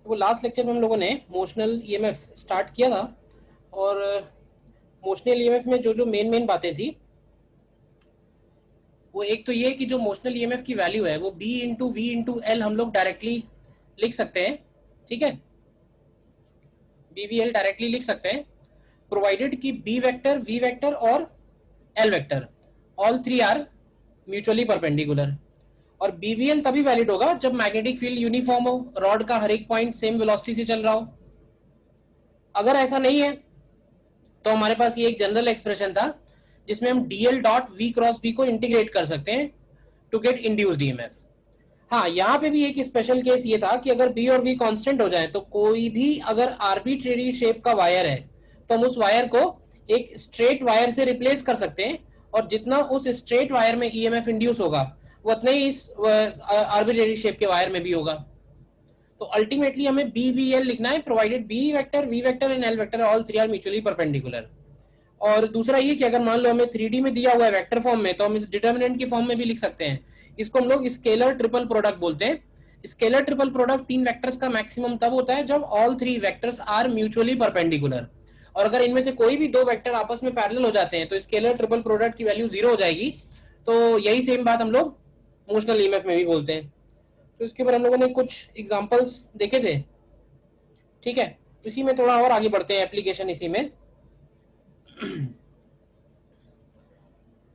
वो last lecture में हम लोगों ने मोशनल ईएमएफ स्टार्ट किया था, और मोशनल ईएमएफ में जो जो मेन मेन बातें थी, वो एक तो ये कि जो मोशनल ईएमएफ की वैल्यू है वो B into V into L हम लोग डायरेक्टली लिख सकते हैं। ठीक है, बी वी एल डायरेक्टली लिख सकते हैं, प्रोवाइडेड कि बी वेक्टर, वी वेक्टर और L vector all three are mutually perpendicular. और बीवीएल तभी वैलिड होगा जब मैग्नेटिक फील्ड यूनिफॉर्म हो, रॉड का हर एक पॉइंट सेम वेलोसिटी से चल रहा हो। अगर ऐसा नहीं है तो हमारे पास ये एक जनरल एक्सप्रेशन था जिसमें हम DL dot V cross B को इंटीग्रेट कर सकते हैं टू गेट इंड्यूस्ड ईएमएफ। हाँ, यहाँ पे भी एक स्पेशल केस ये था कि अगर बी और वी कांस्टेंट हो जाए तो कोई भी अगर आर्बिट्रेरी शेप का वायर है तो हम उस वायर को एक स्ट्रेट वायर से रिप्लेस कर सकते हैं, और जितना उस स्ट्रेट वायर में ईएमएफ इंड्यूस होगा वो उतना ही इस आर्बिट्रेरी शेप के वायर में भी होगा। तो अल्टीमेटली हमें बी वी एल लिखना है, provided B vector, V vector and L vector all three are mutually perpendicular. और दूसरा ये कि अगर मान लो हमें 3D में दिया हुआ है वेक्टर फॉर्म में, तो हम इस डिटर्मिनेंट की फॉर्म में भी लिख सकते हैं। इसको हम लोग स्केलर ट्रिपल प्रोडक्ट बोलते हैं। स्केलर ट्रिपल प्रोडक्ट तीन वेक्टर्स का मैक्सिमम तब होता है जब all three vectors are mutually perpendicular, और अगर इनमें से कोई भी दो वेक्टर आपस में पैरेलल हो जाते हैं तो स्केलर ट्रिपल प्रोडक्ट की वैल्यू जीरो हो जाएगी। तो यही सेम बात हम लोग मोशनल ईएमएफ में भी बोलते हैं। तो इसके ऊपर हम लोगों ने कुछ एग्जांपल्स देखे थे। ठीक है, इसी में थोड़ा और आगे बढ़ते हैं, एप्लीकेशन इसी में।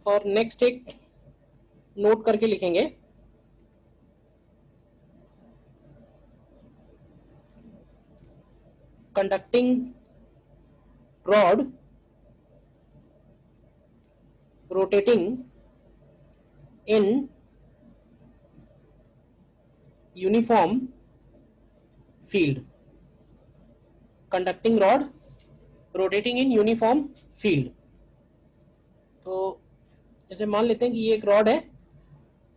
और नेक्स्ट एक नोट करके लिखेंगे, conducting rod rotating in uniform field. Conducting rod rotating in uniform field. तो जैसे मान लेते हैं कि ये एक रॉड है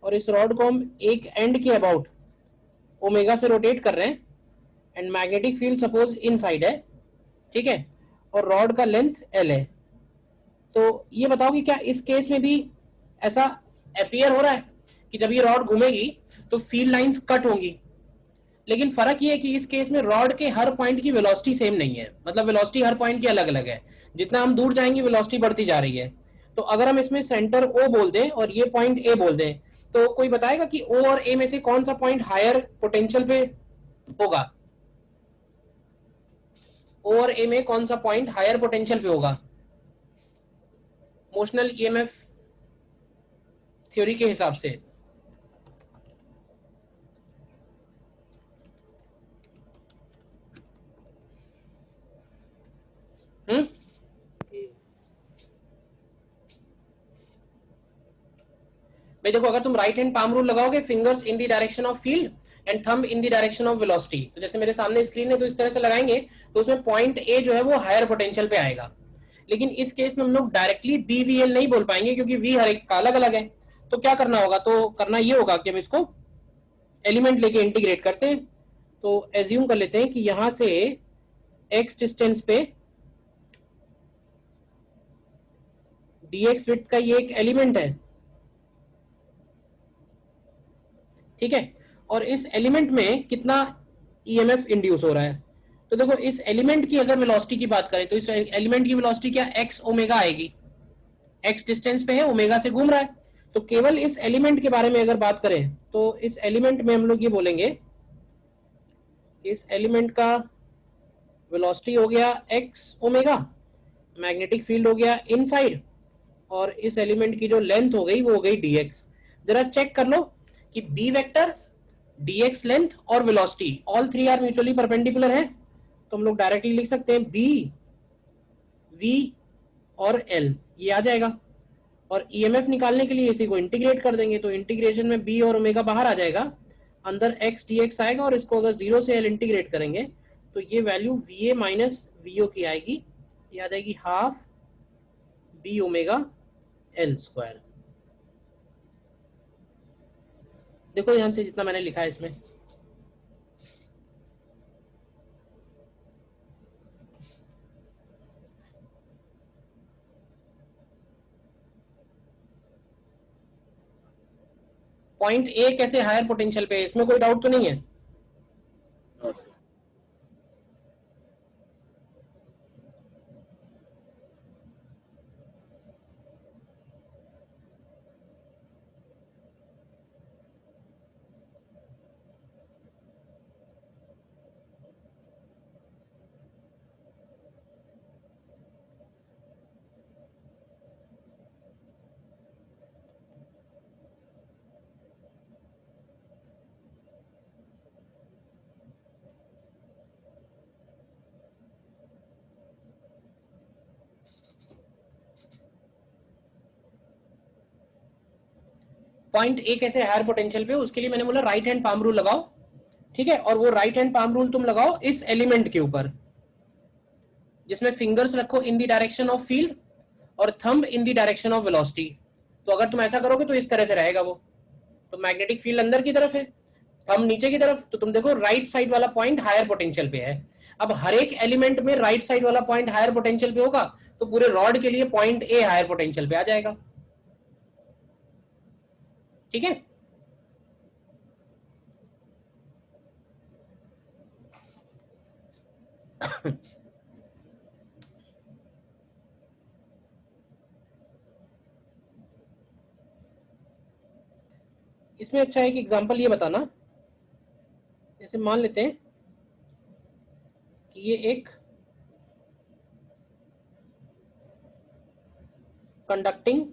और इस रॉड को हम एक एंड के अबाउट ओमेगा से रोटेट कर रहे हैं, and magnetic field suppose inside है। ठीक है, और रॉड का लेंथ एल है। तो ये बताओ कि क्या इस केस में भी ऐसा अपीयर हो रहा है कि जब ये रॉड घूमेगी तो फील्ड लाइंस कट होंगी। लेकिन फर्क ये है कि इस केस में रॉड के हर पॉइंट की वेलोसिटी सेम नहीं है, मतलब वेलोसिटी हर पॉइंट की अलग अलग है। जितना हम दूर जाएंगे वेलोसिटी बढ़ती जा रही है। तो अगर हम इसमें सेंटर ओ बोल दें और ये पॉइंट ए बोल दें, तो कोई बताएगा कि ओ और ए में से कौन सा पॉइंट हायर पोटेंशियल पे होगा? ओ और ए में कौन सा पॉइंट हायर पोटेंशियल पे होगा मोशनल ईएमएफ थ्योरी के हिसाब से? हम्म, भाई देखो, अगर तुम राइट हैंड पाम रूल लगाओगे, fingers in the direction of field and thumb in the direction of velocity, तो जैसे मेरे सामने स्क्रीन है तो इस तरह से लगाएंगे तो उसमें पॉइंट ए जो है वो हायर पोटेंशियल पे आएगा। लेकिन इस केस में हम लोग डायरेक्टली बी वी एल नहीं बोल पाएंगे क्योंकि वी हर एक का अलग अलग है। तो क्या करना होगा? तो करना ये होगा कि हम इसको एलिमेंट लेके इंटीग्रेट करते हैं। तो एज्यूम कर लेते हैं कि यहां से एक्स डिस्टेंस पे डीएक्स विड्थ का ये एक एलिमेंट है। ठीक है, और इस एलिमेंट में कितना ईएमएफ इंड्यूस हो रहा है? तो देखो, इस एलिमेंट की अगर वेलोसिटी की बात करें तो इस एलिमेंट की वेलोसिटी क्या एक्स ओमेगा आएगी। एक्स डिस्टेंस पे है, ओमेगा से घूम रहा है। तो केवल इस एलिमेंट के बारे में अगर बात करें तो इस एलिमेंट में हम लोग ये बोलेंगे कि इस एलिमेंट का वेलोसिटी हो गया एक्स ओमेगा, मैग्नेटिक फील्ड हो गया इनसाइड, और इस एलिमेंट की जो लेंथ हो गई वो हो गई डीएक्स। जरा चेक कर लो कि बी वेक्टर, डीएक्स लेंथ और velocity all three are mutually perpendicular है। तो हम लोग डायरेक्टली लिख सकते हैं बी वी और एल, ये आ जाएगा। और ईएमएफ निकालने के लिए इसी को इंटीग्रेट कर देंगे, तो इंटीग्रेशन में बी और ओमेगा बाहर आ जाएगा, अंदर एक्स डी एक्स आएगा, और इसको अगर जीरो से एल इंटीग्रेट करेंगे तो ये value V A minus V O की आएगी। ये आ जाएगी half B omega L square. देखो यहां से जितना मैंने लिखा है इसमें, पॉइंट ए कैसे हायर पोटेंशियल पे है, इसमें कोई डाउट तो नहीं है? पॉइंट ए कैसे हायर पोटेंशियल पे, उसके लिए मैंने बोला राइट हैंड पाम रूल लगाओ, ठीक है, और वो राइट हैंड पाम रूल तुम लगाओ इस एलिमेंट के ऊपर जिसमें फिंगर्स रखो in the direction of field और thumb in the direction of velocity. तो अगर तुम ऐसा करोगे तो इस तरह से रहेगा वो, तो मैग्नेटिक फील्ड अंदर की तरफ है, थंब नीचे की तरफ, तो तुम देखो राइट साइड वाला पॉइंट हायर पोटेंशियल पे है। अब हर एक एलिमेंट में राइट साइड वाला पॉइंट हायर पोटेंशियल पे होगा, तो पूरे रॉड के लिए पॉइंट ए हायर पोटेंशियल पे आ जाएगा, ठीक है। इसमें अच्छा एक एग्जांपल ये बताना, जैसे मान लेते हैं कि ये एक कंडक्टिंग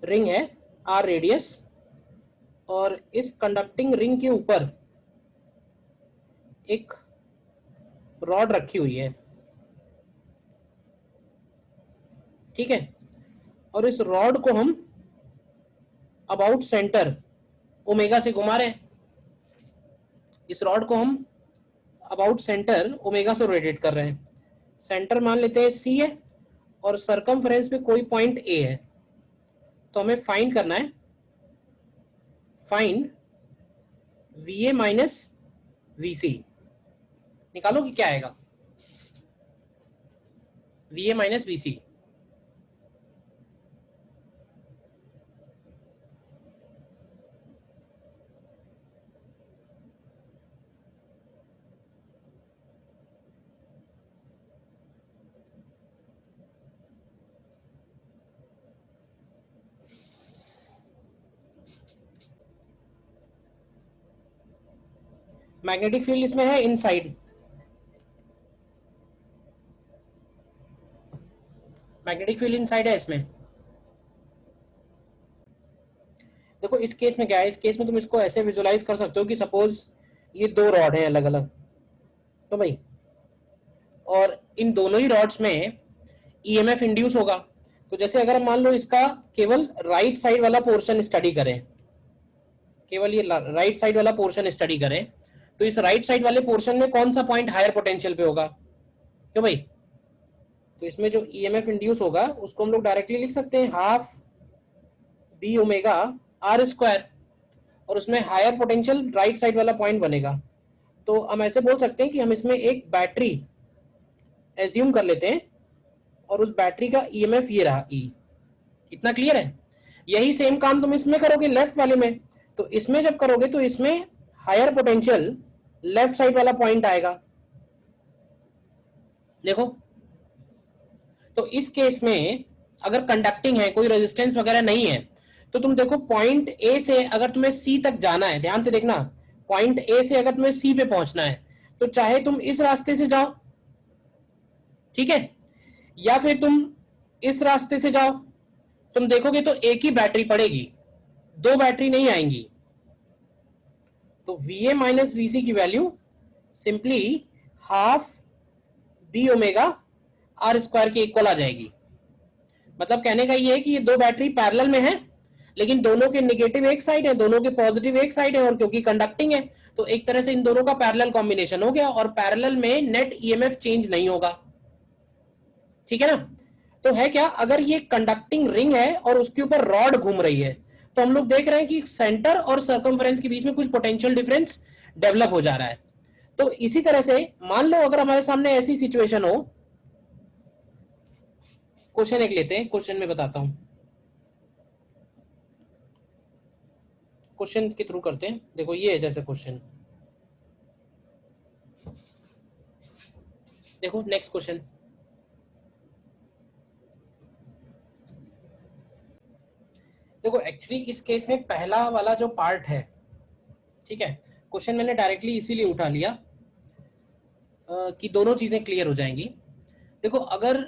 रिंग है आर रेडियस, और इस कंडक्टिंग रिंग के ऊपर एक रॉड रखी हुई है, ठीक है, और इस रॉड को हम अबाउट सेंटर ओमेगा से घुमा रहे हैं, इस रॉड को हम अबाउट सेंटर ओमेगा से रोटेट कर रहे हैं। सेंटर मान लेते हैं सी है और सरकमफ्रेंस पे कोई पॉइंट ए है, तो हमें फाइंड करना है, find V A minus V C, निकालो कि क्या आएगा, V A minus V C. Magnetic field इसमें है इनसाइड, मैग्नेटिक फील्ड इनसाइड है इसमें। देखो इस केस में क्या है, इस केस में तुम इसको ऐसे विजुलाइज कर सकते हो कि सपोज ये दो रॉड हैं अलग अलग, तो भाई, और इन दोनों ही रॉड्स में ईएमएफ इंड्यूस होगा। तो जैसे अगर मान लो इसका केवल राइट साइड वाला पोर्शन स्टडी करें, केवल ये राइट साइड वाला पोर्शन स्टडी करें, तो इस राइट साइड वाले पोर्शन में कौन सा पॉइंट हायर पोटेंशियल पे होगा, क्यों भाई, तो इसमें जो ईएमएफ इंड्यूस होगा उसको हम लोग डायरेक्टली लिख सकते हैं half B omega R square, और उसमें हायर पोटेंशियल राइट साइड वाला पॉइंट बनेगा। तो हम ऐसे बोल सकते हैं कि हम इसमें एक बैटरी एज्यूम कर लेते हैं और उस बैटरी का ईएमएफ ये रहा ई, इतना क्लियर है। यही सेम काम तुम इसमें करोगे लेफ्ट वाले में, तो इसमें जब करोगे तो इसमें हायर पोटेंशियल लेफ्ट साइड वाला पॉइंट आएगा, देखो। तो इस केस में अगर कंडक्टिंग है, कोई रेजिस्टेंस वगैरह नहीं है, तो तुम देखो पॉइंट ए से अगर तुम्हें सी तक जाना है, ध्यान से देखना, पॉइंट ए से अगर तुम्हें सी पे पहुंचना है तो चाहे तुम इस रास्ते से जाओ, ठीक है, या फिर तुम इस रास्ते से जाओ, तुम देखोगे तो एक ही बैटरी पड़ेगी, दो बैटरी नहीं आएंगी। तो वीए माइनस वीसी की value simply half B omega R square के इक्वल आ जाएगी। मतलब कहने का ये है कि ये दो बैटरी पैरेलल में है, लेकिन दोनों के नेगेटिव एक साइड है, दोनों के पॉजिटिव एक साइड है, और क्योंकि कंडक्टिंग है तो एक तरह से इन दोनों का पैरेलल कॉम्बिनेशन हो गया, और पैरेलल में नेट ईएमएफ चेंज नहीं होगा, ठीक है ना। तो है क्या, अगर ये कंडक्टिंग रिंग है और उसके ऊपर रॉड घूम रही है, तो हम लोग देख रहे हैं कि सेंटर और सर्कमफ्रेंस के बीच में कुछ पोटेंशियल डिफरेंस डेवलप हो जा रहा है। तो इसी तरह से मान लो अगर हमारे सामने ऐसी सिचुएशन हो, क्वेश्चन एक लेते हैं, क्वेश्चन में बताता हूं, क्वेश्चन के थ्रू करते हैं। देखो ये है जैसे क्वेश्चन, देखो नेक्स्ट क्वेश्चन, देखो एक्चुअली इस केस में पहला वाला जो पार्ट है, ठीक है, क्वेश्चन मैंने डायरेक्टली इसीलिए उठा लिया कि दोनों चीजें क्लियर हो जाएंगी। देखो अगर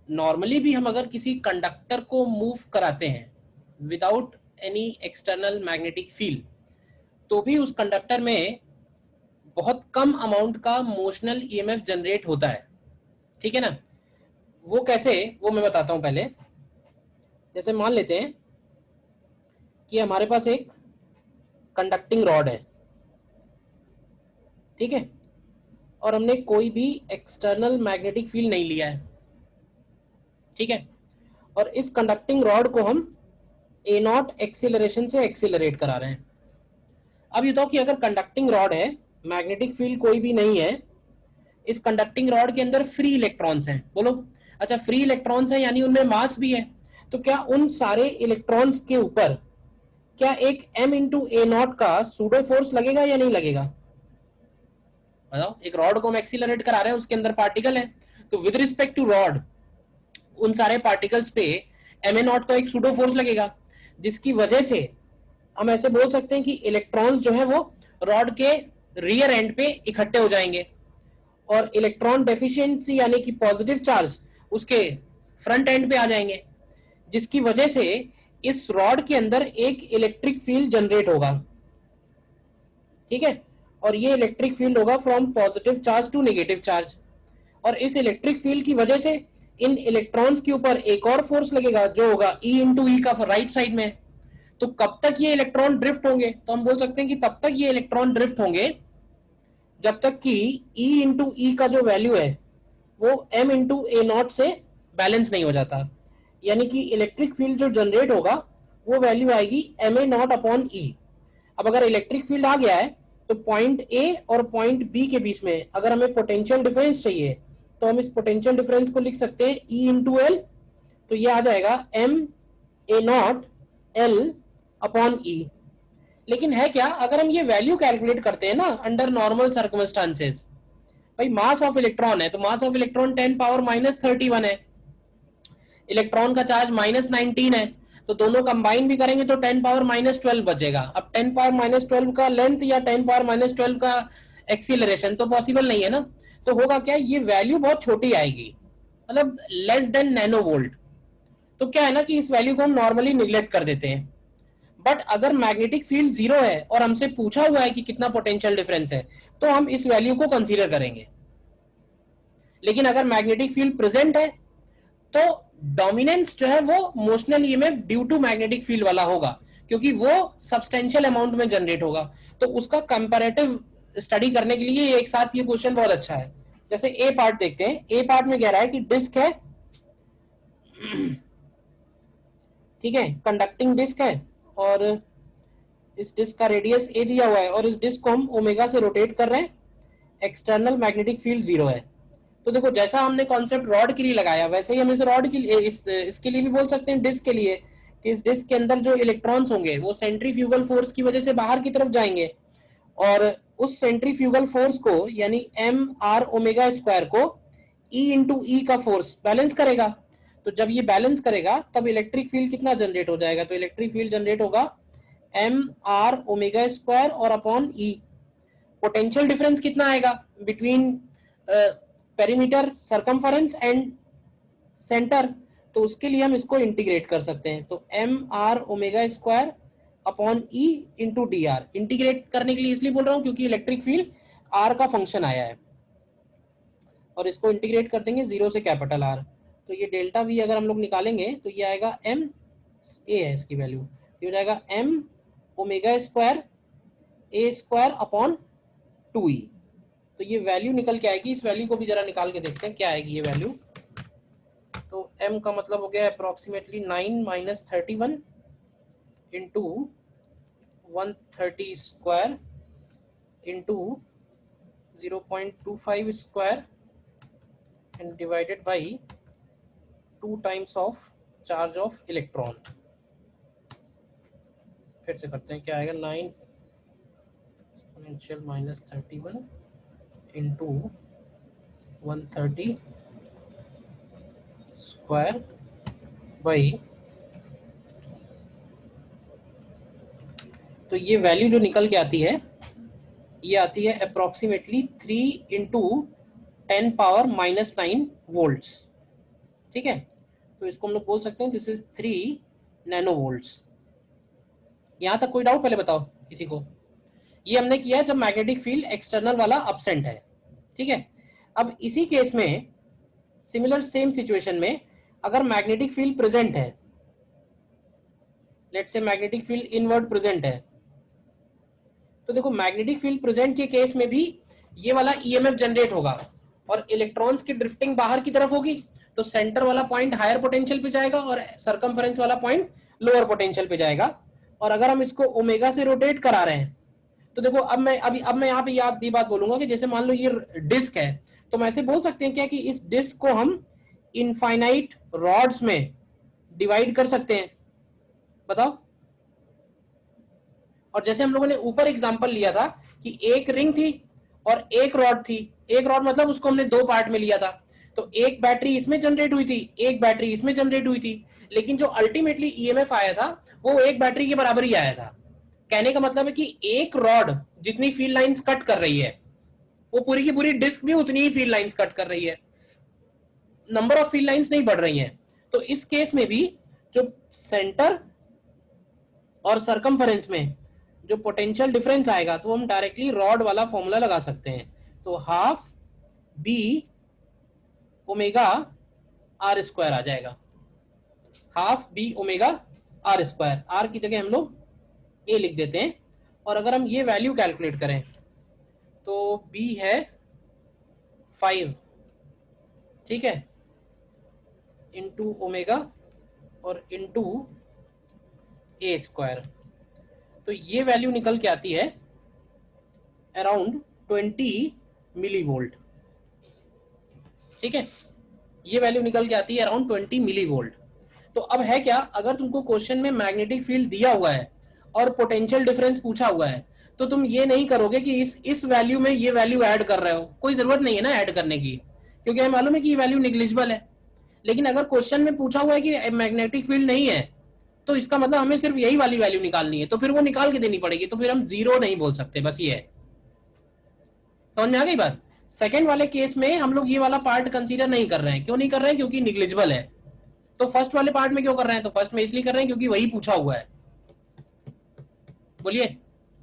नॉर्मली भी हम अगर किसी कंडक्टर को मूव कराते हैं without any external magnetic field, तो भी उस कंडक्टर में बहुत कम अमाउंट का मोशनल ईएमएफ जनरेट होता है, ठीक है ना। वो कैसे, वो मैं बताता हूं पहले। जैसे मान लेते हैं कि हमारे पास एक कंडक्टिंग रॉड है, ठीक है, और हमने कोई भी एक्सटर्नल मैग्नेटिक फील्ड नहीं लिया है, ठीक है, और इस कंडक्टिंग रॉड को हम ए नॉट एक्सीलरेशन से एक्सीलरेट करा रहे हैं। अब ये तो कि अगर कंडक्टिंग रॉड है, मैग्नेटिक फील्ड कोई भी नहीं है, इस कंडक्टिंग रॉड के अंदर फ्री इलेक्ट्रॉन्स हैं, बोलो। अच्छा, फ्री इलेक्ट्रॉन्स हैं यानी उनमें मास भी है, तो क्या उन सारे इलेक्ट्रॉन्स के ऊपर क्या एक m इंटू ए नॉट का सूडो फोर्स लगेगा या नहीं लगेगा? बताओ, एक रॉड को हम एक्सीलरेट करा रहे हैं, उसके अंदर पार्टिकल है, तो विद रिस्पेक्ट टू रॉड उन सारे पार्टिकल्स पे एम ए नॉट का एक सूडो फोर्स लगेगा, जिसकी वजह से हम ऐसे बोल सकते हैं कि इलेक्ट्रॉन्स जो है वो रॉड के रियर एंड पे इकट्ठे हो जाएंगे, और इलेक्ट्रॉन डेफिशिएंसी यानी कि पॉजिटिव चार्ज उसके फ्रंट एंड पे आ जाएंगे, जिसकी वजह से इस रॉड के अंदर एक इलेक्ट्रिक फील्ड जनरेट होगा, ठीक है, और ये इलेक्ट्रिक फील्ड होगा from positive charge to negative charge, और इस इलेक्ट्रिक फील्ड की वजह से इन इलेक्ट्रॉन्स के ऊपर एक और फोर्स लगेगा जो होगा E इंटू ई का राइट साइड में। तो कब तक ये इलेक्ट्रॉन ड्रिफ्ट होंगे? तो हम बोल सकते हैं कि तब तक ये इलेक्ट्रॉन ड्रिफ्ट होंगे जब तक कि E इंटू ई का जो वैल्यू है वो m इंटू ए नॉट से बैलेंस नहीं हो जाता, यानी कि इलेक्ट्रिक फील्ड जो जनरेट होगा वो वैल्यू आएगी एम ए नॉट अपॉन ई। अब अगर इलेक्ट्रिक फील्ड आ गया है तो पॉइंट ए और पॉइंट बी के बीच में अगर हमें पोटेंशियल डिफरेंस चाहिए तो हम इस पोटेंशियल डिफरेंस को लिख सकते हैं E इंटू एल, तो ये आ जाएगा M A naught L upon E. लेकिन है क्या, अगर हम ये वैल्यू कैलकुलेट करते हैं ना अंडर नॉर्मल सर्कमस्टांसेस, भाई मास ऑफ इलेक्ट्रॉन है तो mass of electron 10 power minus 31 है, इलेक्ट्रॉन का चार्ज माइनस 19 है, तो दोनों कंबाइन भी करेंगे तो 10 पावर माइनस 12 बचेगा। अब 10 पावर माइनस 12 का लेंथ या 10 पावर माइनस 12 का एक्सीलरेशन तो पॉसिबल नहीं है ना, तो होगा क्या, ये वैल्यू बहुत छोटी आएगी, मतलब लेस देन नैनो वोल्ट। तो क्या है ना कि इस वैल्यू को हम नॉर्मली निग्लेक्ट कर देते हैं, बट अगर मैग्नेटिक फील्ड जीरो है और हमसे पूछा हुआ है कि कितना पोटेंशियल डिफरेंस है तो हम इस वैल्यू को कंसीडर करेंगे। लेकिन अगर मैग्नेटिक फील्ड प्रेजेंट है तो डोमिनेंस जो है वो motional EMF due to magnetic field वाला होगा, क्योंकि वो सब्सटेंशियल अमाउंट में जनरेट होगा। तो उसका कंपैरेटिव स्टडी करने के लिए एक साथ ये क्वेश्चन बहुत अच्छा है। जैसे ए पार्ट देखते हैं, ए पार्ट में कह रहा है कि डिस्क है, ठीक है, कंडक्टिंग डिस्क है, और इस डिस्क का रेडियस ए दिया हुआ है और इस डिस्क को हम ओमेगा से रोटेट कर रहे हैं, एक्सटर्नल मैग्नेटिक फील्ड जीरो है। तो देखो, जैसा हमने कॉन्सेप्ट रॉड के लिए लगाया वैसे ही हम इस रॉड के लिए इसके लिए भी बोल सकते हैं, डिस्क के लिए, कि इस डिस्क के अंदर जो इलेक्ट्रॉन्स होंगे वो सेंट्रीफ्यूगल फोर्स की वजह से बाहर की तरफ जाएंगे, और उस सेंट्रीफ्यूगल फोर्स को यानी एम आर ओमेगा स्क्वायर को E इंटू ई का फोर्स बैलेंस करेगा। तो जब ये बैलेंस करेगा तब इलेक्ट्रिक फील्ड कितना जनरेट हो जाएगा? तो इलेक्ट्रिक फील्ड जनरेट होगा एम आर ओमेगा स्क्वायर और अपॉन ई। पोटेंशियल डिफरेंस कितना आएगा between perimeter, circumference and centre? तो उसके लिए हम इसको इंटीग्रेट कर सकते हैं, तो M R omega square upon E into D R. Integrate करने के लिए इसलिए बोल रहा हूं क्योंकि इलेक्ट्रिक फील्ड आर का फंक्शन आया है, और इसको इंटीग्रेट कर देंगे 0 से कैपिटल आर, तो ये डेल्टा वी अगर हम लोग निकालेंगे तो ये आएगा एम ए है इसकी वैल्यू, ये हो जाएगा एम ओमेगा स्क्वायर ए स्क्वायर अपॉन 2e। तो ये वैल्यू निकल के आएगी, इस वैल्यू को भी जरा निकाल के देखते हैं क्या आएगी ये वैल्यू। तो m का मतलब हो गया approximately 9 minus 31 into 130 square into 0.25 square and divided by 2 times of charge of electron. फिर से करते हैं, क्या आएगा, 9 exponential minus 31 into 130 square by, तो ये वैल्यू जो निकल के आती है ये आती है approximately 3 into 10 power minus 9 volts, ठीक है। तो इसको हम लोग बोल सकते हैं दिस इज 3 नैनो वोल्ट्स। यहां तक कोई डाउट पहले बताओ किसी को? ये हमने किया जब मैग्नेटिक फील्ड एक्सटर्नल वाला अब्सेंट है, ठीक है। अब इसी केस में सिमिलर सेम सिचुएशन में अगर मैग्नेटिक फील्ड प्रेजेंट है let's say magnetic field inward present है, तो देखो मैग्नेटिक फील्ड प्रेजेंट के केस में भी ये वाला ईएमएफ जनरेट होगा और इलेक्ट्रॉन्स की ड्रिफ्टिंग बाहर की तरफ होगी, तो सेंटर वाला पॉइंट हायर पोटेंशियल पे जाएगा और सरकमफेरेंस वाला पॉइंट लोअर पोटेंशियल पे जाएगा। और अगर हम इसको ओमेगा से रोटेट करा रहे हैं, तो देखो अब मैं यहाँ पे याद ये बात बोलूंगा कि जैसे मान लो ये डिस्क है, तो हम ऐसे बोल सकते हैं क्या कि इस डिस्क को हम इनफाइनाइट रॉड्स में डिवाइड कर सकते हैं, बताओ। और जैसे हम लोगों ने ऊपर एग्जांपल लिया था कि एक रिंग थी और एक रॉड थी, एक रॉड मतलब उसको हमने दो पार्ट में लिया था, तो एक बैटरी इसमें जनरेट हुई थी, एक बैटरी इसमें जनरेट हुई थी, लेकिन जो अल्टीमेटली ईएमएफ आया था वो एक बैटरी के बराबर ही आया था। कहने का मतलब है कि एक रॉड जितनी फील्ड लाइंस कट कर रही है, वो पूरी की पूरी डिस्क भी उतनी ही फील्ड लाइंस कट कर रही है, नंबर ऑफ फील्ड लाइंस नहीं बढ़ रही हैं। तो इस केस में भी जो सेंटर और सरकमफेरेंस में जो पोटेंशियल डिफरेंस आएगा, तो हम डायरेक्टली रॉड वाला फॉर्मूला लगा सकते हैं, तो half B omega R square आ जाएगा, half B omega R square, R की जगह हम लोग ए लिख देते हैं। और अगर हम ये वैल्यू कैलकुलेट करें तो बी है 5, ठीक है, इंटू ओमेगा और इंटू ए स्क्वायर, तो ये वैल्यू निकल के आती है अराउंड 20 मिली वोल्ट, ठीक है, ये वैल्यू निकल के आती है अराउंड 20 मिली वोल्ट। तो अब है क्या, अगर तुमको क्वेश्चन में मैग्नेटिक फील्ड दिया हुआ है और पोटेंशियल डिफरेंस पूछा हुआ है, तो तुम ये नहीं करोगे कि इस वैल्यू में ये वैल्यू ऐड कर रहे हो, कोई जरूरत नहीं है ना ऐड करने की, क्योंकि हमें मालूम है कि ये वैल्यू निग्लिजिबल है। लेकिन अगर क्वेश्चन में पूछा हुआ है कि मैग्नेटिक फील्ड नहीं है, तो इसका मतलब हमें सिर्फ यही वाली वैल्यू निकालनी है, तो फिर वो निकाल के देनी पड़ेगी, तो फिर हम जीरो नहीं बोल सकते, बस ये है। समझ में आ गई बात। सेकंड वाले केस में हम लोग ये वाला पार्ट कंसीडर नहीं कर रहे हैं, क्यों नहीं कर रहे हैं, क्योंकि निग्लिजिबल है। तो फर्स्ट वाले पार्ट में क्यों कर रहे हैं, तो फर्स्ट में इसलिए कर रहे हैं क्योंकि वही पूछा हुआ है। बोलिए,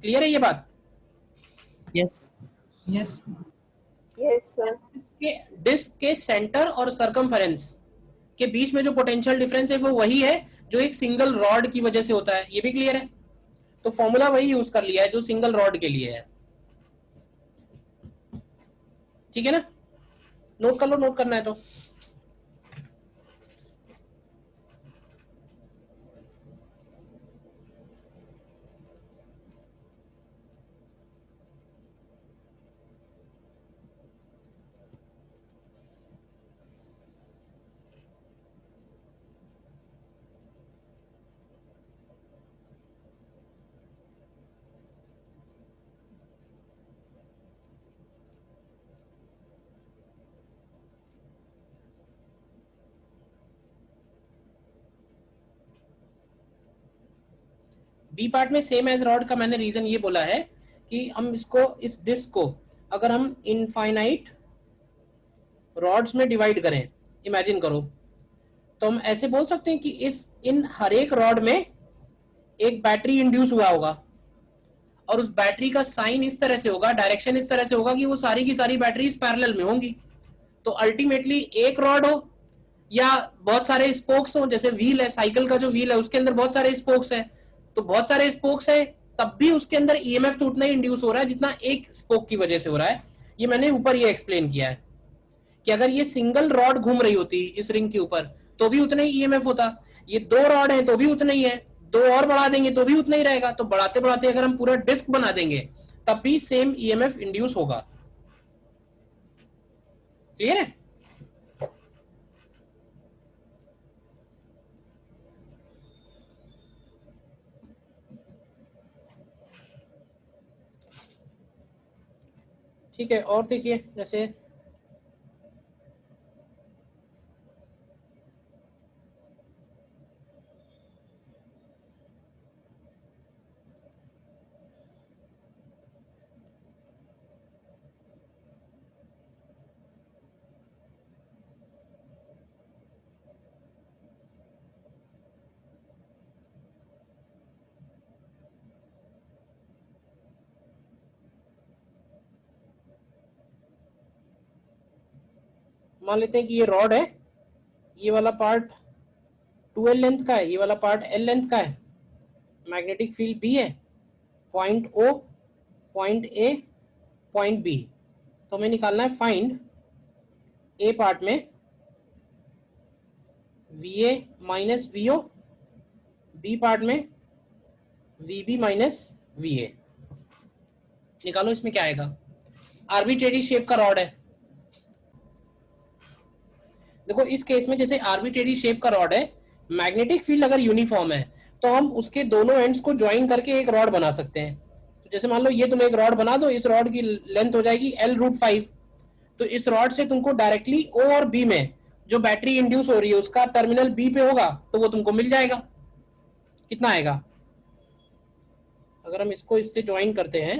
क्लियर है ये बात? Yes yes yes sir. Disc के सेंटर और सरकमफेरेंस के बीच में जो पोटेंशियल डिफरेंस है वो वही है जो एक सिंगल रॉड की वजह से होता है, ये भी क्लियर है। तो फॉर्मूला वही यूज कर लिया है जो सिंगल रॉड के लिए है, ठीक है ना, नोट कर लो, नोट करना है तो। बी पार्ट में सेम एज रॉड का मैंने रीजन ये बोला है कि हम इसको, इस डिस्क को अगर हम इनफाइनाइट रॉड्स में डिवाइड करें, इमेजिन करो, तो हम ऐसे बोल सकते हैं कि इन हर एक रॉड में एक बैटरी इंड्यूस हुआ होगा, और उस बैटरी का साइन इस तरह से होगा, डायरेक्शन इस तरह से होगा कि वो सारी की सारी बैटरीज पैरेलल में होंगी। तो अल्टीमेटली एक रॉड हो या बहुत सारे स्पोक्स हो, जैसे व्हील है, साइकिल का जो व्हील है उसके अंदर बहुत सारे स्पोक्स है, तो बहुत सारे स्पोक्स है, तब भी उसके अंदर ईएमएफ तो उतना ही इंड्यूस हो रहा है जितना एक स्पोक की वजह से हो रहा है। ये मैंने ऊपर ये एक्सप्लेन किया है कि अगर ये सिंगल रॉड घूम रही होती इस रिंग के ऊपर तो भी उतना ही ईएमएफ होता, ये दो रॉड है तो भी उतना ही है, दो और बढ़ा देंगे तो भी उतना ही रहेगा, तो बढ़ाते बढ़ाते अगर हम पूरा डिस्क बना देंगे तब भी सेम ईएमएफ इंड्यूस होगा। क्लियर है? ठीक है, और देखिए जैसे मान लेते हैं कि ये रॉड है, ये वाला पार्ट 2L लेंथ का है, ये वाला पार्ट L लेंथ का है, मैग्नेटिक फील्ड बी है, point O, point A, point B. तो हमें निकालना है फाइंड ए पार्ट में V A minus V O, B part में V B minus V A. निकालो इसमें क्या आएगा। आर्बिट्रेरी शेप का रॉड है। देखो इस केस में जैसे आर्बिट्रेरी शेप का रॉड है, मैग्नेटिक फील्ड अगर यूनिफॉर्म है तो हम उसके दोनों एंड्स को ज्वाइन करके एक रॉड बना सकते हैं। तो जैसे मान लो ये तुम एक रॉड बना दो, इस रॉड की लेंथ हो जाएगी L√5। तो इस रॉड से तुमको डायरेक्टली ओ और बी में जो बैटरी इंड्यूस हो रही है उसका टर्मिनल बी पे होगा, तो वो तुमको मिल जाएगा। कितना आएगा, अगर हम इसको इससे ज्वाइन करते हैं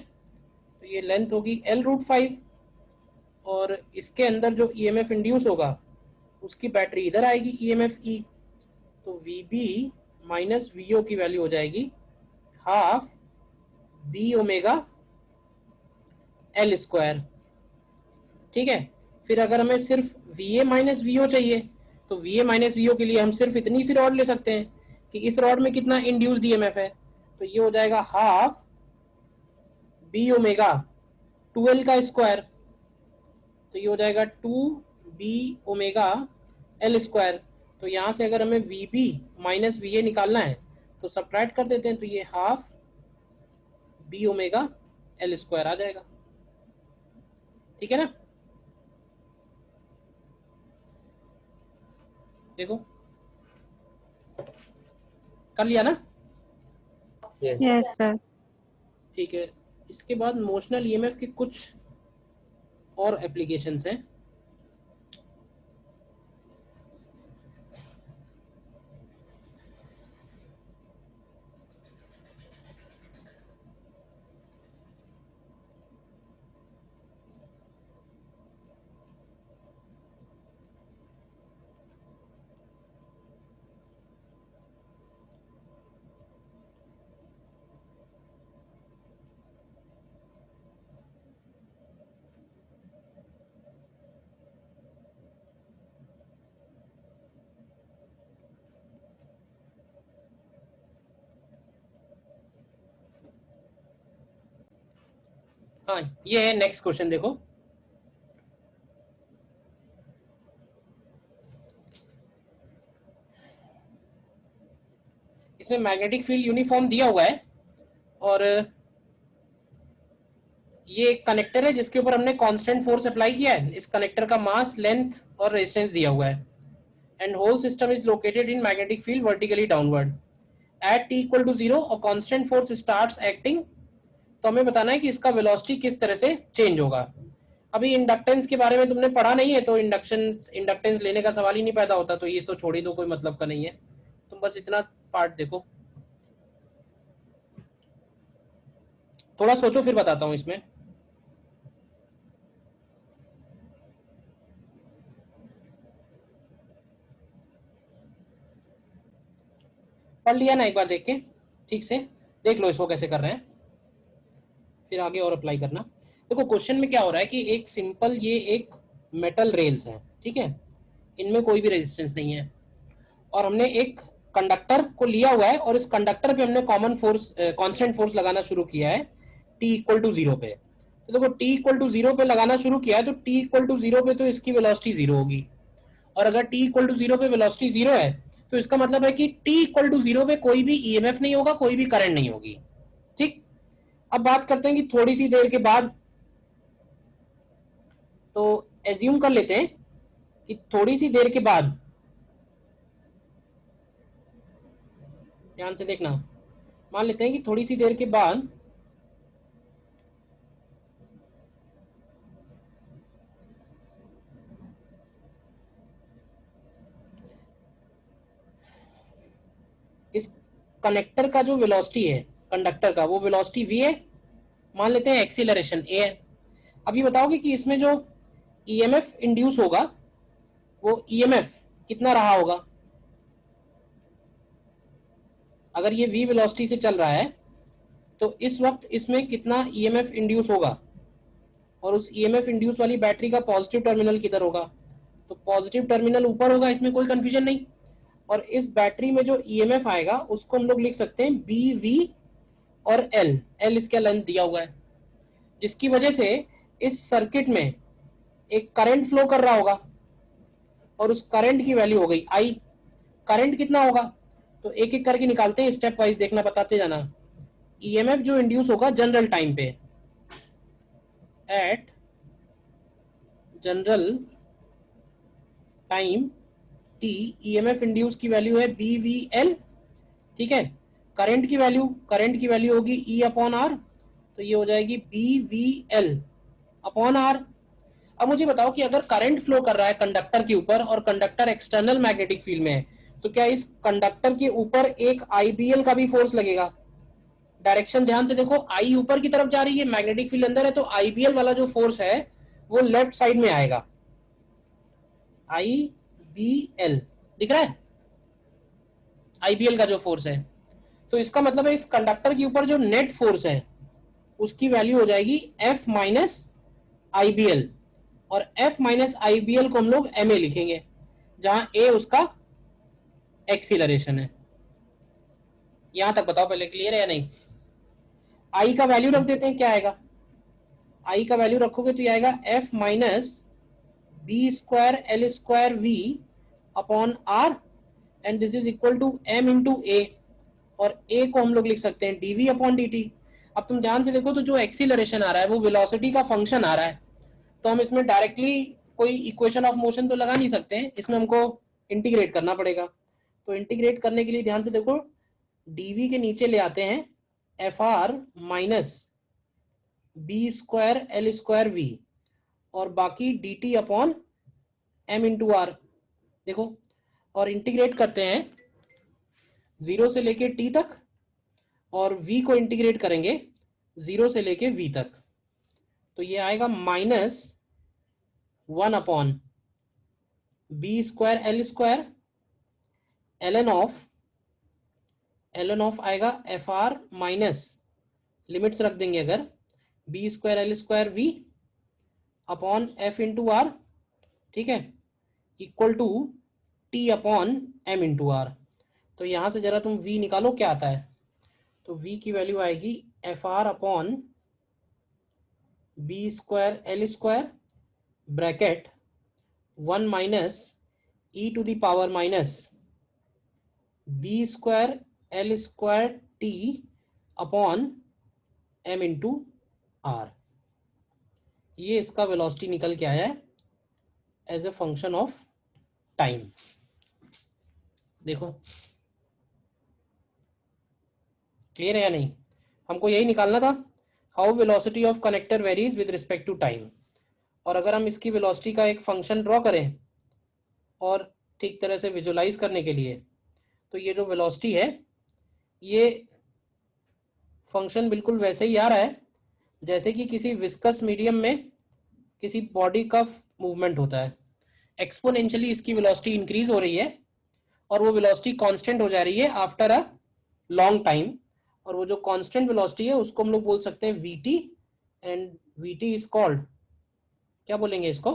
तो ये लेंथ होगी L√5 और इसके अंदर जो ईएमएफ इंड्यूस होगा उसकी बैटरी इधर आएगी ईएमएफ ई। तो V B minus V O की वैल्यू हो जाएगी हाफ बी ओमेगा L²। ठीक है, फिर अगर हमें सिर्फ V A minus V O चाहिए तो V A minus V O के लिए हम सिर्फ इतनी सी रॉड ले सकते हैं कि इस रॉड में कितना इंड्यूस्ड ईएमएफ है। तो ये हो जाएगा हाफ बी ओमेगा 2L का स्क्वायर। तो ये हो जाएगा 2B ओमेगा L²। तो यहाँ से अगर हमें V B minus V A निकालना है तो सब्ट्रैक्ट कर देते हैं, तो ये हाफ बी ओमेगा L² आ जाएगा। ठीक है ना, देखो कर लिया ना। Yes, sir. ठीक है, इसके बाद मोशनल ईएमएफ के कुछ और एप्लीकेशंस हैं। हाँ, ये है नेक्स्ट क्वेश्चन, देखो इसमें मैग्नेटिक फील्ड यूनिफॉर्म दिया हुआ है और ये एक कनेक्टर है जिसके ऊपर हमने कांस्टेंट फोर्स अप्लाई किया है। इस कनेक्टर का मास, लेंथ और रेजिस्टेंस दिया हुआ है and whole system is located in magnetic field vertically downward at t equal to 0 और कांस्टेंट फोर्स स्टार्ट्स एक्टिंग। तो हमें बताना है कि इसका वेलोसिटी किस तरह से चेंज होगा। अभी इंडक्टेंस के बारे में तुमने पढ़ा नहीं है तो इंडक्टेंस लेने का सवाल ही नहीं पैदा होता, तो ये तो छोड़ ही दो, कोई मतलब का नहीं है। तुम बस इतना पार्ट देखो, थोड़ा सोचो फिर बताता हूं इसमें। पढ़ लिया ना एक बार देख के, ठीक से देख लो इसको कैसे कर रहे हैं, फिर आगे और अप्लाई करना। देखो क्वेश्चन में क्या हो रहा है कि एक सिंपल ये एक मेटल रेल्स है, ठीक है, इनमें कोई भी रेजिस्टेंस नहीं है और हमने एक कंडक्टर को लिया हुआ है और इस कंडक्टर पे हमने कॉमन फोर्स, कांस्टेंट फोर्स लगाना शुरू किया है t इक्वल टू 0 पे। तो देखो t इक्वल टू 0 पे लगाना शुरू किया है तो t इक्वल टू 0 पे तो इसकी वेलोसिटी 0 होगी और अगर t इक्वल टू 0 पे वेलोसिटी 0 है तो इसका मतलब है कि t इक्वल टू 0 पे कोई भी ईएमएफ नहीं होगा, कोई भी करंट नहीं होगी। ठीक, अब बात करते हैं कि थोड़ी सी देर के बाद, तो एज्यूम कर लेते हैं कि थोड़ी सी देर के बाद, ध्यान से देखना, मान लेते हैं कि थोड़ी सी देर के बाद इस कनेक्टर का जो वेलोसिटी है कंडक्टर का, वो वेलोसिटी v है, मान लेते हैं एक्सीलरेशन a है। अभी बताओगे कि इसमें जो ईएमएफ इंड्यूस होगा वो ईएमएफ कितना रहा होगा। अगर ये v वेलोसिटी से चल रहा है तो इस वक्त इसमें कितना ईएमएफ इंड्यूस होगा और उस ईएमएफ इंड्यूस वाली बैटरी का पॉजिटिव टर्मिनल किधर होगा। तो पॉजिटिव टर्मिनल ऊपर होगा, इसमें कोई कंफ्यूजन नहीं। और इस बैटरी में जो ईएमएफ आएगा उसको हम लोग लिख सकते हैं बी, वी और एल। एल इसका लेंथ दिया हुआ है, जिसकी वजह से इस सर्किट में एक करंट फ्लो कर रहा होगा और उस करंट की वैल्यू हो गई आई। करंट कितना होगा तो एक एक करके निकालते हैं, स्टेप वाइज देखना, बताते जाना। ईएमएफ जो इंड्यूस होगा जनरल टाइम पे, at general time T, EMF induce की वैल्यू है बी, वी, एल। ठीक है, करंट की वैल्यू होगी ई अपॉन आर, तो ये हो जाएगी B, V, L upon R. अब मुझे बताओ कि अगर करंट फ्लो कर रहा है कंडक्टर के ऊपर और कंडक्टर एक्सटर्नल मैग्नेटिक फील्ड में है, तो क्या इस कंडक्टर के ऊपर एक आईबीएल का भी फोर्स लगेगा? डायरेक्शन ध्यान से देखो, आई ऊपर की तरफ जा रही है, मैग्नेटिक फील्ड अंदर है, तो आईबीएल वाला जो फोर्स है वो लेफ्ट साइड में आएगा। आई बी एल दिख रहा है, आईबीएल का जो फोर्स है। तो इसका मतलब है इस कंडक्टर के ऊपर जो नेट फोर्स है उसकी वैल्यू हो जाएगी एफ माइनस आईबीएल, और एफ माइनस आईबीएल को हम लोग एम ए लिखेंगे, जहां ए उसका एक्सीलरेशन है। यहां तक बताओ पहले, क्लियर है या नहीं? आई का वैल्यू रख देते हैं, क्या आएगा? आई का वैल्यू रखोगे तो ये आएगा F minus B square L square V upon R, and this is equal to M into A, और ए को हम लोग लिख सकते हैं डीवी अपॉन डी टी। अब तुम ध्यान से देखो तो जो एक्सीलरेशन आ रहा है वो वेलोसिटी का फंक्शन आ रहा है, तो हम इसमें डायरेक्टली कोई इक्वेशन ऑफ मोशन तो लगा नहीं सकते हैं, इसमें हमको इंटीग्रेट करना पड़ेगा। तो इंटीग्रेट करने के लिए ध्यान से देखो, डीवी के नीचे ले आते हैं F R minus B square L square V, और बाकी D T upon M into R. देखो, और इंटीग्रेट करते हैं 0 से लेके टी तक, और v को इंटीग्रेट करेंगे 0 से लेके v तक, तो ये आएगा minus 1 upon B square L square L N of आएगा एफ आर माइनस, लिमिट्स रख देंगे अगर, B square L square V upon F into R, ठीक है, equal to T upon M into R. तो यहां से जरा तुम v निकालो क्या आता है, तो v की वैल्यू आएगी F R upon B square L square bracket 1 minus E to the power minus B square L square T upon M into R. ये इसका वेलोसिटी निकल के आया है as a function of time. देखो clear है या नहीं? हमको यही निकालना था, how velocity of connector varies with respect to time. और अगर हम इसकी वेलोसिटी का एक फंक्शन ड्रॉ करें और ठीक तरह से विजुलाइज करने के लिए, तो ये जो वेलोसिटी है ये फंक्शन बिल्कुल वैसे ही आ रहा है जैसे कि किसी विस्कस मीडियम में किसी बॉडी का मूवमेंट होता है। एक्सपोनेंशियली इसकी वेलोसिटी इंक्रीज हो रही है और वो वेलोसिटी कांस्टेंट हो जा रही है आफ्टर अ लॉन्ग टाइम, और वो जो कांस्टेंट वेलोसिटी है उसको हम लोग बोल सकते हैं VT, and VT is called, क्या बोलेंगे इसको,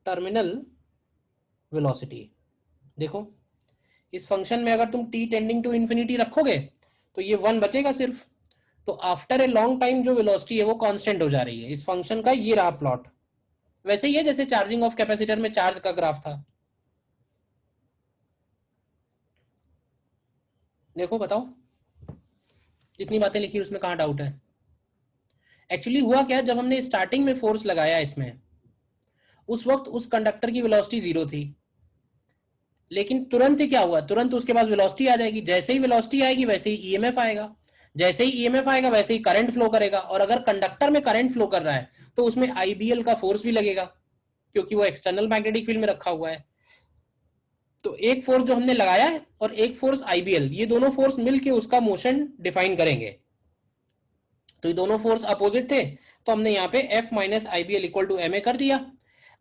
टर्मिनल वेलोसिटी। देखो इस फंक्शन में अगर तुम t टेंडिंग टू इन्फिनिटी रखोगे तो ये 1 बचेगा सिर्फ, तो आफ्टर ए लॉन्ग टाइम जो वेलोसिटी है वो कांस्टेंट हो जा रही है। इस फंक्शन का ये रहा प्लॉट, वैसे ही है जैसे चार्जिंग ऑफ कैपेसिटर में चार्ज का ग्राफ था। देखो बताओ, जितनी बातें लिखी उसमें कहाँ डाउट है? एक्चुअली हुआ क्या, जब हमने स्टार्टिंग में फोर्स लगाया इसमें, उस वक्त उस कंडक्टर की वेलोसिटी 0 थी, लेकिन तुरंत ही क्या हुआ, तुरंत उसके पास वेलोसिटी आ जाएगी। जैसे ही वेलोसिटी आएगी वैसे ही ईएमएफ आएगा, जैसे ही ईएमएफ आएगा वैसे ही करंट फ्लो करेगा, और अगर कंडक्टर में करंट फ्लो कर रहा है तो उसमें आईबीएल का फोर्स भी लगेगा क्योंकि वो एक्सटर्नल मैग्नेटिक फील्ड में रखा हुआ है। तो एक फोर्स जो हमने लगाया है और एक फोर्स आईबीएल, ये दोनों फोर्स मिलके उसका मोशन डिफाइन करेंगे। तो ये दोनों फोर्स अपोजिट थे, तो हमने यहाँ पे F minus IBL equal to M A कर दिया।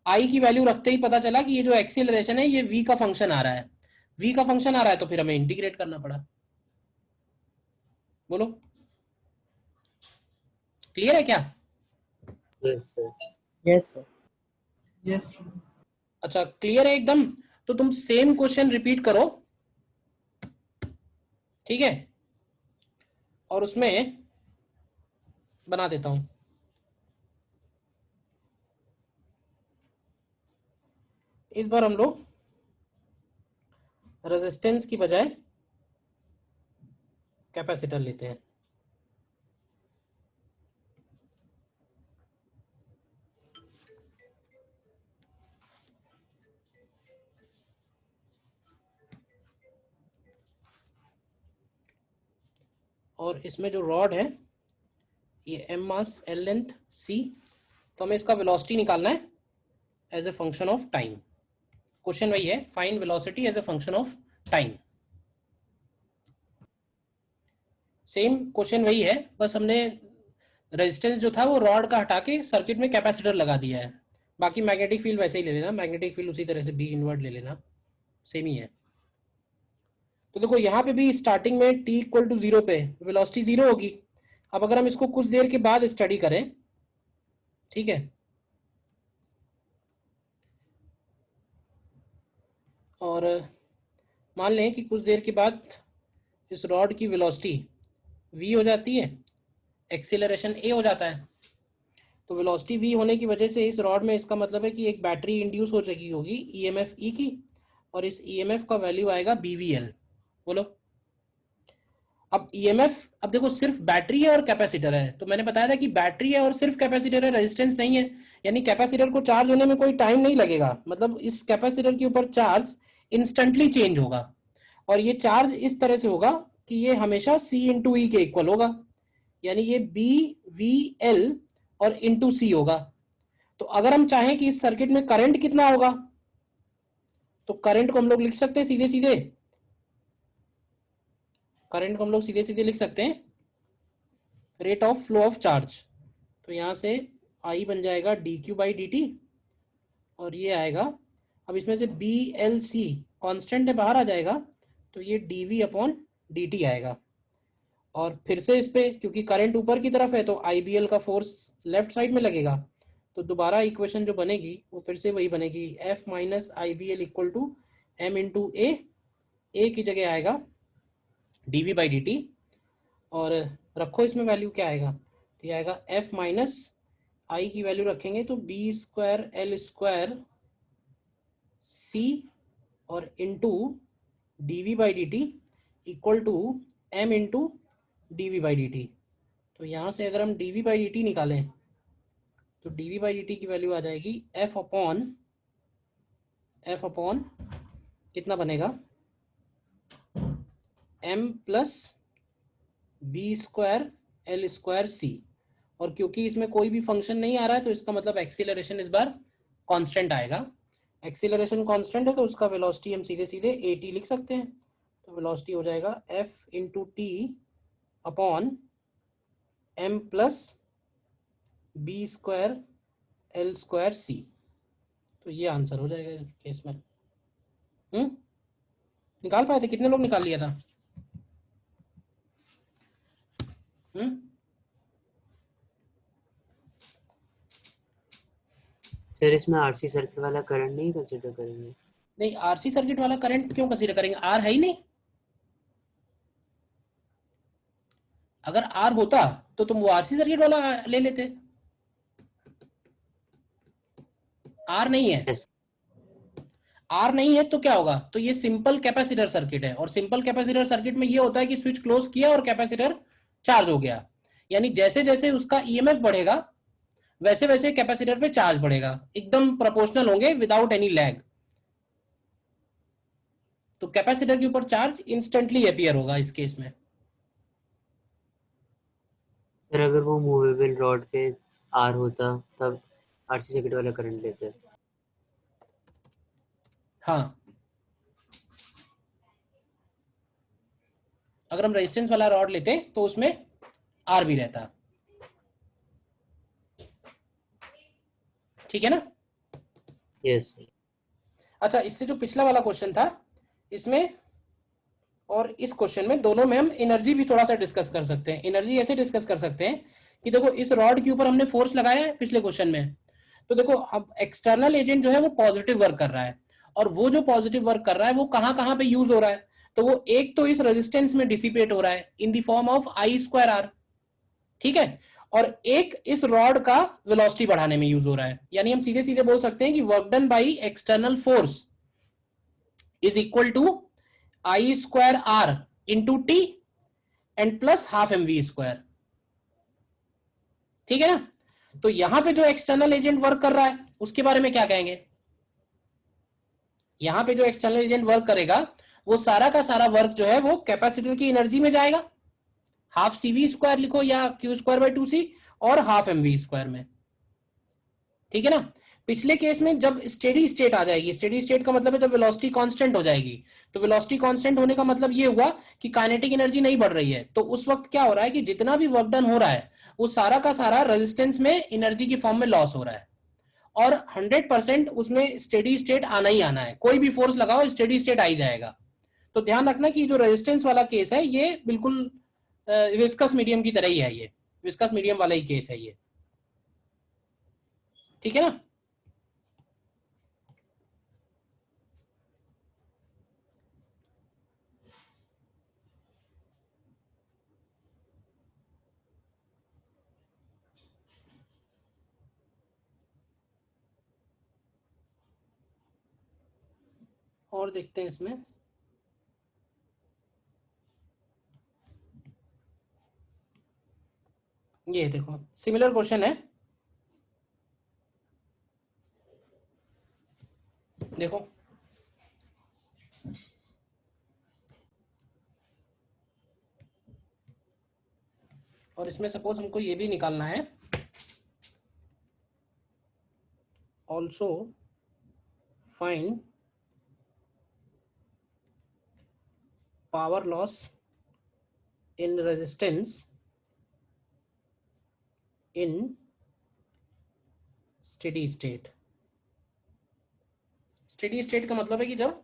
आई की वैल्यू रखते ही पता चला कि ये जो एक्सीलरेशन है ये वी का फंक्शन आ रहा है, वी का फंक्शन आ रहा है, तो फिर हमें इंटीग्रेट करना पड़ा। बोलो क्लियर है क्या? Yes, sir. Yes. अच्छा क्लियर है एकदम। तो तुम सेम क्वेश्चन रिपीट करो, ठीक है, और उसमें बना देता हूं। इस बार हम लोग रेजिस्टेंस की बजाय कैपेसिटर लेते हैं। और इसमें जो रॉड है ये m mass l length c, तो हमें इसका वेलोसिटी निकालना है as a function of time. Question वही है, find velocity as a function of time. Same question वही है, बस हमने रेजिस्टेंस जो था वो रॉड का हटा के सर्किट में कैपेसिटर लगा दिया है। बाकी मैग्नेटिक फील्ड वैसे ही ले लेना, मैग्नेटिक फील्ड उसी तरह से बी इनवर्ट ले लेना, सेम ही है। तो देखो यहाँ पे भी स्टार्टिंग में t इक्वल टू 0 पे वेलोसिटी 0 होगी। अब अगर हम इसको कुछ देर के बाद स्टडी करें, ठीक है, और मान लें कि कुछ देर के बाद इस रॉड की वेलोसिटी v हो जाती है, एक्सीलरेशन a हो जाता है। तो वेलोसिटी v होने की वजह से इस रॉड में, इसका मतलब है कि एक बैटरी इंड्यूस हो चुकी होगी EMF E की, और इस EMF का वैल्यू आएगा BVL। बोलो अब EMF, अब देखो सिर्फ बैटरी है और कैपेसिटर है, तो मैंने बताया था कि बैटरी है और सिर्फ कैपेसिटर है, रेजिस्टेंस नहीं है, यानी कैपेसिटर को चार्ज होने में कोई टाइम नहीं लगेगा, मतलब इस कैपेसिटर के ऊपर चार्ज इंस्टेंटली चेंज होगा। और ये चार्ज इस तरह से होगा कि ये हमेशा C इंटू ई के इक्वल होगा, यानी ये BVL और इंटू C होगा। तो अगर हम चाहें कि इस सर्किट में करंट कितना होगा, तो करंट को हम लोग लिख सकते हैं सीधे सीधे, करंट को हम लोग सीधे सीधे लिख सकते हैं rate of flow of charge. तो यहां से I बन जाएगा dq बाई dt, और ये आएगा, अब इसमें से BLC कांस्टेंट है, बाहर आ जाएगा, तो ये dv अपॉन dt आएगा। और फिर से इस पे क्योंकि करंट ऊपर की तरफ है तो IBL का फोर्स लेफ्ट साइड में लगेगा, तो दोबारा इक्वेशन जो बनेगी वो फिर से वही बनेगी, F minus IBL equal to m into A की जगह आएगा dv बाई dt, और रखो इसमें वैल्यू क्या आएगा, तो ये आएगा F माइनस आई की वैल्यू रखेंगे तो b square l square c और into dv by dt equal to m into dv by dt। तो यहाँ से अगर हम dv बाई dt निकालें तो dv बाई dt की वैल्यू आ जाएगी f अपॉन कितना बनेगा, m plus B square L square C. और क्योंकि इसमें कोई भी फंक्शन नहीं आ रहा है तो इसका मतलब एक्सीलरेशन इस बार कांस्टेंट आएगा। एक्सीलरेशन कांस्टेंट है तो उसका वेलोसिटी हम सीधे सीधे at लिख सकते हैं, तो वेलोसिटी हो जाएगा f into T upon m plus B square L square C. तो ये आंसर हो जाएगा इस केस में। निकाल पाए थे? कितने लोग निकाल लिया था? सर इसमें आरसी सर्किट वाला करंट नहीं कंसीडर करेंगे? नहीं, आरसी सर्किट वाला करंट क्यों कंसीडर करेंगे, आर है ही नहीं। अगर आर होता तो तुम वो आरसी सर्किट वाला ले लेते, आर नहीं है। Yes. आर नहीं है तो क्या होगा, तो ये सिंपल कैपेसिटर सर्किट है, और सिंपल कैपेसिटर सर्किट में ये होता है कि स्विच क्लोज किया और कैपेसिटर चार्ज हो गया, यानी जैसे जैसे उसका ईएमएफ बढ़ेगा वैसे वैसे कैपेसिटर पे चार्ज बढ़ेगा, एकदम प्रोपोर्शनल होंगे विदाउट एनी लैग। तो कैपेसिटर के ऊपर चार्ज इंस्टेंटली अपीयर होगा इस केस में। सर अगर वो मूवेबल रॉड पे आर होता तब आरसी सर्किट वाला करंट लेते। हाँ, अगर हम रेजिस्टेंस वाला रॉड लेते तो उसमें आर भी रहता, ठीक है ना? यस। अच्छा, इससे जो पिछला वाला क्वेश्चन था इसमें और इस क्वेश्चन में दोनों में हम एनर्जी भी थोड़ा सा डिस्कस कर सकते हैं। एनर्जी ऐसे डिस्कस कर सकते हैं कि देखो इस रॉड के ऊपर हमने फोर्स लगाया है पिछले क्वेश्चन में, तो देखो अब एक्सटर्नल एजेंट जो है वो पॉजिटिव वर्क कर रहा है, और वो जो पॉजिटिव वर्क कर रहा है वो कहां कहां पे यूज हो रहा है, तो वो एक तो इस रेजिस्टेंस में डिसिपेट हो रहा है in the form of I square R, ठीक है, और एक इस रॉड का वेलोसिटी बढ़ाने में यूज हो रहा है। यानी हम सीधे सीधे बोल सकते हैं कि work done by external force is equal to I square R into T and plus half M V square, ठीक है ना। तो यहां पे जो एक्सटर्नल एजेंट वर्क कर रहा है उसके बारे में क्या कहेंगे, यहां पे जो एक्सटर्नल एजेंट वर्क करेगा वो सारा का सारा वर्क जो है वो कैपेसिटर की एनर्जी में जाएगा, हाफ सी वी स्क्वायर लिखो या क्यू स्क्वायर बाई टू सी, और हाफ एम वी स्क्वायर में, ठीक है ना। पिछले केस में जब स्टेडी स्टेट आ जाएगी, स्टेडी स्टेट का मतलब है जब वेलोसिटी कांस्टेंट हो जाएगी, तो वेलोसिटी कांस्टेंट होने का मतलब ये हुआ कि काइनेटिक एनर्जी नहीं बढ़ रही है, तो उस वक्त क्या हो रहा है कि जितना भी वर्क डन हो रहा है वो सारा का सारा रेजिस्टेंस में एनर्जी की फॉर्म में लॉस हो रहा है, और 100% उसमें स्टेडी स्टेट आना ही आना है, कोई भी फोर्स लगाओ स्टेडी स्टेट आ ही जाएगा। तो ध्यान रखना कि जो रेजिस्टेंस वाला केस है ये बिल्कुल विस्कस मीडियम की तरह ही है, ये विस्कस मीडियम वाला ही केस है ये, ठीक है ना। और देखते हैं इसमें, ये देखो सिमिलर क्वेश्चन है, देखो और इसमें सपोज हमको ये भी निकालना है, also find power loss in resistance in steady state. Steady state का मतलब है कि जब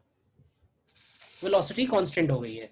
वेलोसिटी कांस्टेंट हो गई है।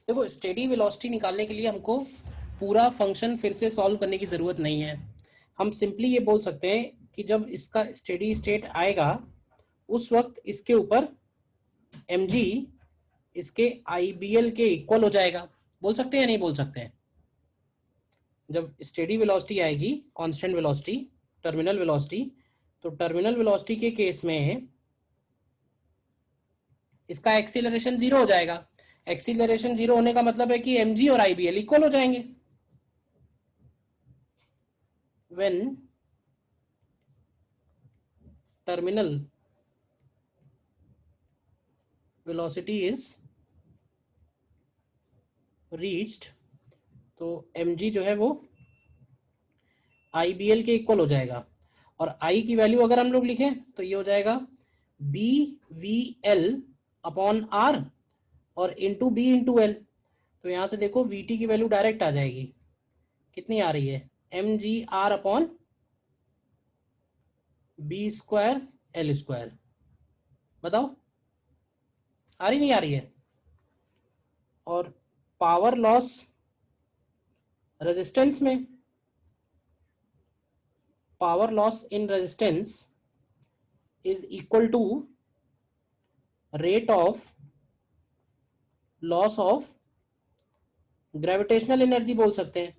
देखो स्टेडी वेलोसिटी निकालने के लिए हमको पूरा फंक्शन फिर से सॉल्व करने की जरूरत नहीं है, हम सिंपली ये बोल सकते हैं कि जब इसका स्टेडी स्टेट आएगा उस वक्त इसके ऊपर mg इसके IBL के इक्वल हो जाएगा, बोल सकते हैं या नहीं बोल सकते हैं। जब स्टेडी वेलोसिटी आएगी कांस्टेंट वेलोसिटी टर्मिनल वेलोसिटी, तो टर्मिनल वेलोसिटी के केस में इसका एक्सीलरेशन 0 हो जाएगा। एक्सीलरेशन 0 होने का मतलब है कि mg और IBL इक्वल हो जाएंगे। When terminal velocity is reached, तो mg जो है वो IBL के इक्वल हो जाएगा, और I की वैल्यू अगर हम लोग लिखें तो ये हो जाएगा BVL अपॉन R और इंटू बी इंटू एल। तो यहां से देखो VT की वैल्यू डायरेक्ट आ जाएगी, कितनी आ रही है mg/r upon B square L square, बताओ आ रही नहीं आ रही है। और पावर लॉस रेजिस्टेंस में, power loss in resistance is equal to rate of loss of gravitational energy बोल सकते हैं,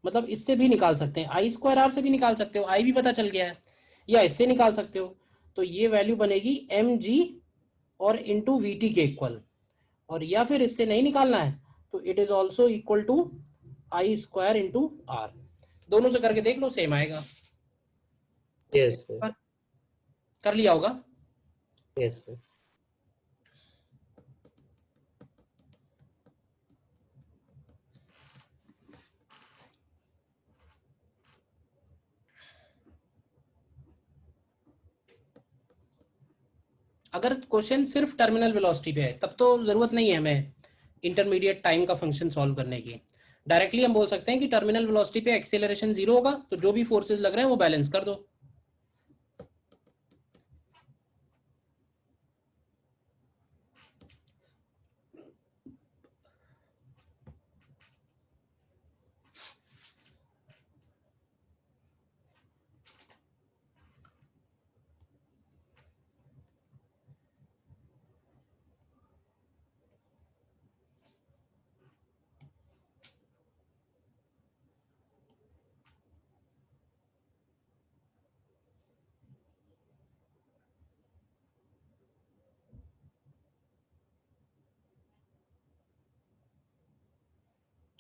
मतलब इससे भी निकाल सकते हैं, आई स्क्वायर आर से भी निकाल सकते हो, आई भी पता चल गया है, या इससे निकाल सकते हो। तो ये वैल्यू बनेगी mg और इंटू वीटी के इक्वल, और या फिर इससे नहीं निकालना है तो it is also equal to I square into R, दोनों से करके देख लो सेम आएगा। यस सर, कर लिया होगा। Yes sir. अगर क्वेश्चन सिर्फ टर्मिनल वेलोसिटी पे है तब तो जरूरत नहीं है हमें इंटरमीडिएट टाइम का फंक्शन सॉल्व करने की। डायरेक्टली हम बोल सकते हैं कि टर्मिनल वेलोसिटी पे एक्सेलरेशन 0 होगा, तो जो भी फोर्सेस लग रहे हैं वो बैलेंस कर दो।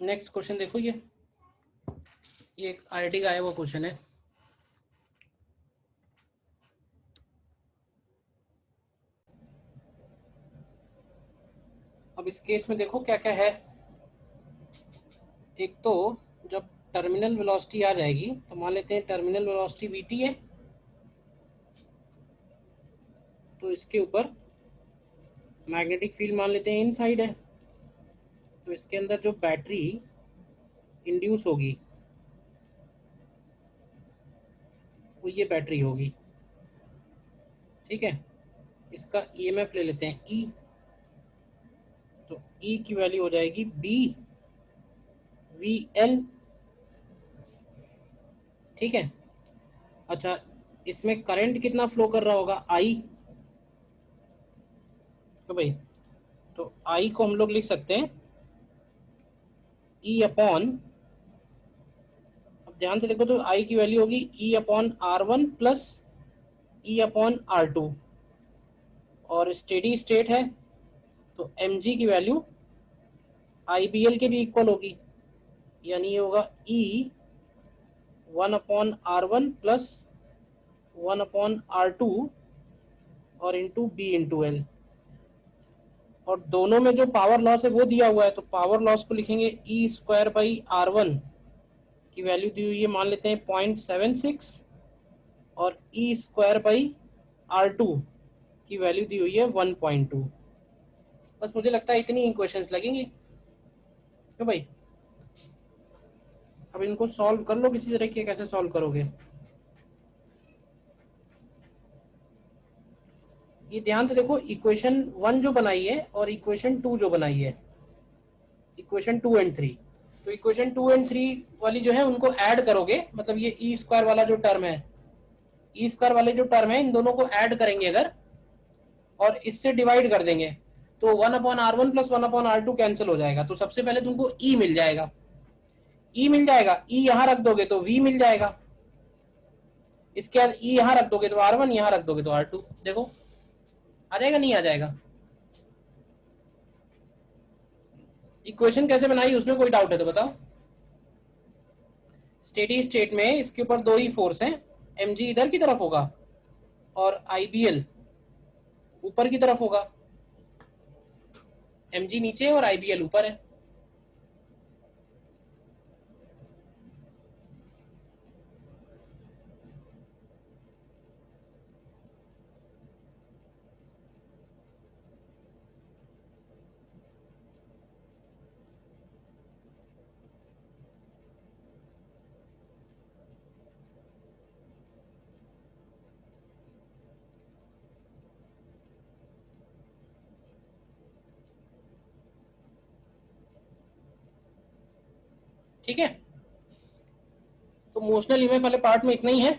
नेक्स्ट क्वेश्चन देखो, ये एक आईआईटी का आया हुआ क्वेश्चन है। अब इस केस में देखो क्या क्या है। एक तो जब टर्मिनल वेलोसिटी आ जाएगी तो मान लेते हैं टर्मिनल वेलोसिटी वीटी है, तो इसके ऊपर मैग्नेटिक फील्ड मान लेते हैं इनसाइड है, तो इसके अंदर जो बैटरी इंड्यूस होगी वो ये बैटरी होगी। ठीक है, इसका ईएमएफ ले लेते हैं ई, तो ई की वैल्यू हो जाएगी बी वी एल। ठीक है, अच्छा इसमें करंट कितना फ्लो कर रहा होगा, आई। तो भाई, तो आई को हम लोग लिख सकते हैं ई अपॉन, अब ध्यान से देखो तो आई की वैल्यू होगी E upon R one plus E upon R two, और स्टेडी स्टेट है तो एम जी की वैल्यू आई बी एल के भी इक्वल होगी, यानी ये होगा ई 1/R1 प्लस 1/R2 और इंटू बी इंटू एल। और दोनों में जो पावर लॉस है वो दिया हुआ है, तो पावर लॉस को लिखेंगे ई स्क्वायर बाई R1 की वैल्यू दी हुई है, मान लेते हैं 0.76, और ई स्क्वायर बाई R2 की वैल्यू दी हुई है 1.2। बस मुझे लगता है इतनी इक्वेशंस लगेंगी। क्यों भाई, अब इनको सॉल्व कर लो किसी तरह के, कैसे सॉल्व करोगे ये ध्यान से देखो। इक्वेशन 1 जो बनाई है और इक्वेशन 2 जो बनाई है, इक्वेशन 2 एंड 3, तो इक्वेशन 2 एंड 3 वाली जो है उनको ऐड करोगे, मतलब ये ई स्क्वायर वाला जो टर्म है, ई स्क्वायर वाले जो टर्म है इन दोनों को ऐड करेंगे अगर, और इससे डिवाइड कर देंगे तो 1/R1 प्लस 1/R2 कैंसिल हो जाएगा। तो सबसे पहले तुमको ई मिल जाएगा, ई मिल जाएगा, ई यहां रख दोगे तो वी मिल जाएगा, इसके बाद ई यहां रख दोगे तो R1, यहां रख दोगे तो R2। देखो आ जाएगा नहीं आ जाएगा। इक्वेशन कैसे बनाई उसमें कोई डाउट है तो बताओ। स्टेडी स्टेट में इसके ऊपर दो ही फोर्स हैं, एम जी इधर की तरफ होगा और आई बी एल ऊपर की तरफ होगा। एम जी नीचे और आई बी एल ऊपर है। ठीक है, तो मोशनल ईएमएफ वाले पार्ट में इतना ही है।